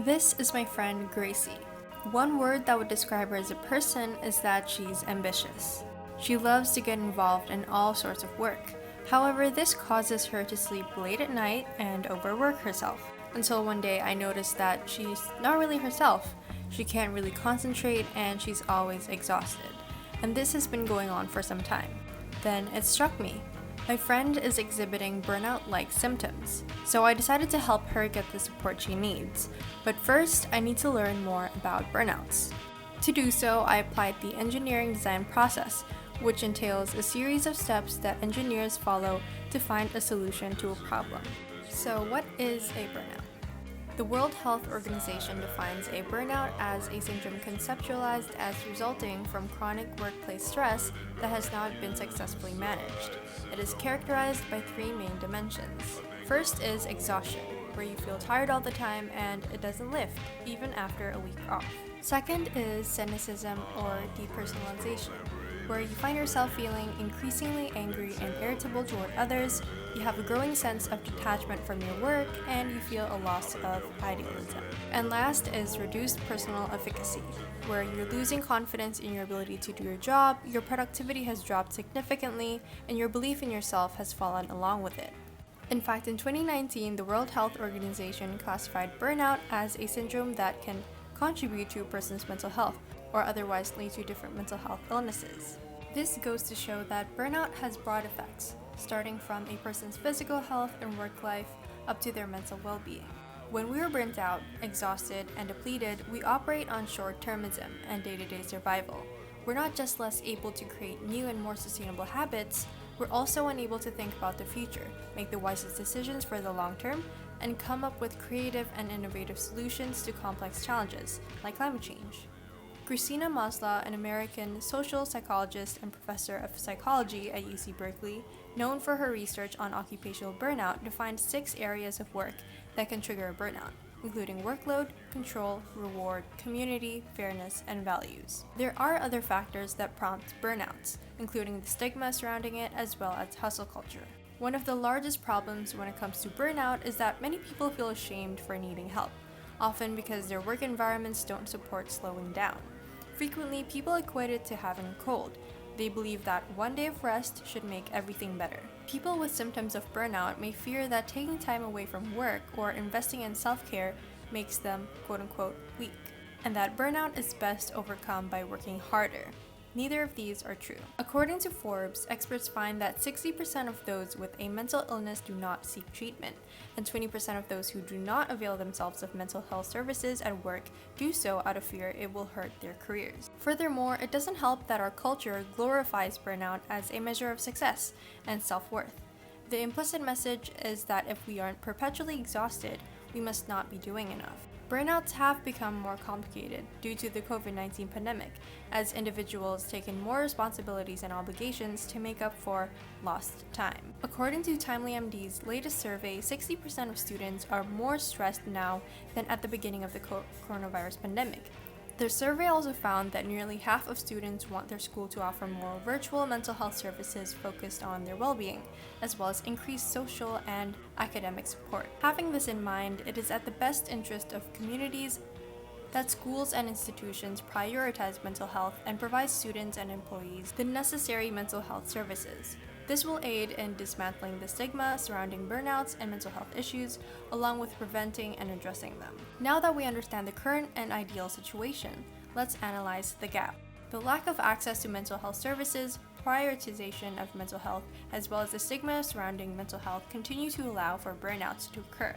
This is my friend Gracie. One word that would describe her as a person is that she's ambitious. She loves to get involved in all sorts of work. However, this causes her to sleep late at night and overwork herself. Until one day I noticed that she's not really herself. She can't really concentrate and she's always exhausted. And this has been going on for some time. Then it struck me. My friend is exhibiting burnout-like symptoms, so I decided to help her get the support she needs. But first, I need to learn more about burnouts. To do so, I applied the engineering design process, which entails a series of steps that engineers follow to find a solution to a problem. So what is a burnout? The World Health Organization defines a burnout as a syndrome conceptualized as resulting from chronic workplace stress that has not been successfully managed. It is characterized by three main dimensions. First is exhaustion, where you feel tired all the time and it doesn't lift, even after a week off. Second is cynicism or depersonalization, where you find yourself feeling increasingly angry and irritable toward others, you have a growing sense of detachment from your work, and you feel a loss of idealism. And last is reduced personal efficacy, where you're losing confidence in your ability to do your job, your productivity has dropped significantly, and your belief in yourself has fallen along with it. In fact, in 2019, the World Health Organization classified burnout as a syndrome that can contribute to a person's mental health, or otherwise lead to different mental health illnesses. This goes to show that burnout has broad effects, starting from a person's physical health and work life up to their mental well-being. When we are burnt out, exhausted, and depleted, we operate on short-termism and day-to-day survival. We're not just less able to create new and more sustainable habits, we're also unable to think about the future, make the wisest decisions for the long term, and come up with creative and innovative solutions to complex challenges, like climate change. Christina Maslow, an American social psychologist and professor of psychology at UC Berkeley, known for her research on occupational burnout, defined 6 areas of work that can trigger a burnout, including workload, control, reward, community, fairness, and values. There are other factors that prompt burnouts, including the stigma surrounding it as well as hustle culture. One of the largest problems when it comes to burnout is that many people feel ashamed for needing help, often because their work environments don't support slowing down. Frequently, people equate it to having a cold. They believe that one day of rest should make everything better. People with symptoms of burnout may fear that taking time away from work or investing in self-care makes them quote-unquote weak, and that burnout is best overcome by working harder. Neither of these are true. According to Forbes, experts find that 60% of those with a mental illness do not seek treatment, and 20% of those who do not avail themselves of mental health services at work do so out of fear it will hurt their careers. Furthermore, it doesn't help that our culture glorifies burnout as a measure of success and self-worth. The implicit message is that if we aren't perpetually exhausted, we must not be doing enough. Burnouts have become more complicated due to the COVID-19 pandemic, as individuals take in more responsibilities and obligations to make up for lost time. According to TimelyMD's latest survey, 60% of students are more stressed now than at the beginning of the coronavirus pandemic. The survey also found that nearly half of students want their school to offer more virtual mental health services focused on their well-being, as well as increased social and academic support. Having this in mind, it is at the best interest of communities that schools and institutions prioritize mental health and provide students and employees the necessary mental health services. This will aid in dismantling the stigma surrounding burnouts and mental health issues, along with preventing and addressing them. Now that we understand the current and ideal situation, let's analyze the gap. The lack of access to mental health services, prioritization of mental health, as well as the stigma surrounding mental health continue to allow for burnouts to occur.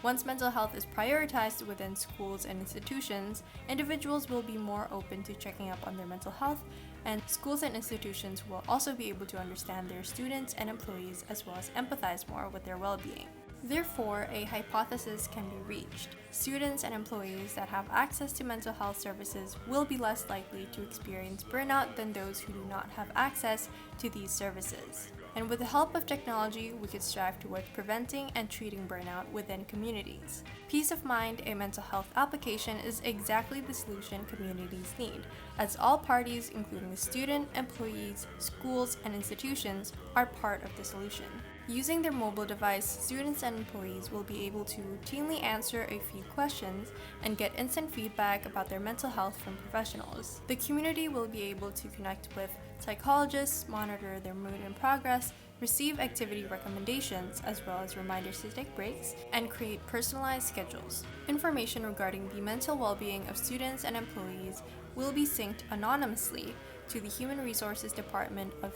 Once mental health is prioritized within schools and institutions, individuals will be more open to checking up on their mental health, and schools and institutions will also be able to understand their students and employees as well as empathize more with their well-being. Therefore, a hypothesis can be reached. Students and employees that have access to mental health services will be less likely to experience burnout than those who do not have access to these services. And with the help of technology, we could strive towards preventing and treating burnout within communities. Peace of Mind, a mental health application, is exactly the solution communities need, as all parties, including the student, employees, schools, and institutions, are part of the solution. Using their mobile device, students and employees will be able to routinely answer a few questions and get instant feedback about their mental health from professionals. The community will be able to connect with psychologists, monitor their mood and progress, receive activity recommendations, as well as reminders to take breaks, and create personalized schedules. Information regarding the mental well-being of students and employees will be synced anonymously to the Human Resources Department of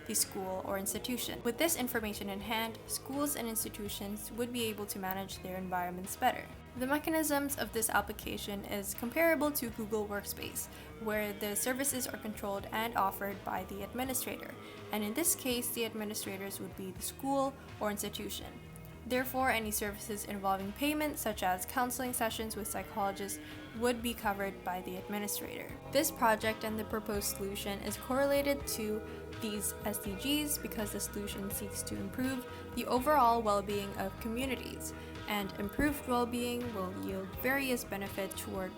the school or institution. With this information in hand, schools and institutions would be able to manage their environments better. The mechanisms of this application is comparable to Google Workspace, where the services are controlled and offered by the administrator, and in this case, the administrators would be the school or institution. Therefore, any services involving payment, such as counseling sessions with psychologists, would be covered by the administrator. This project and the proposed solution is correlated to these SDGs because the solution seeks to improve the overall well-being of communities, and improved well-being will yield various benefits toward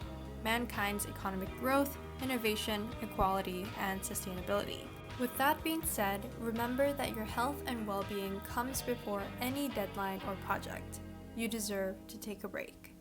mankind's economic growth, innovation, equality, and sustainability. With that being said, remember that your health and well-being comes before any deadline or project. You deserve to take a break.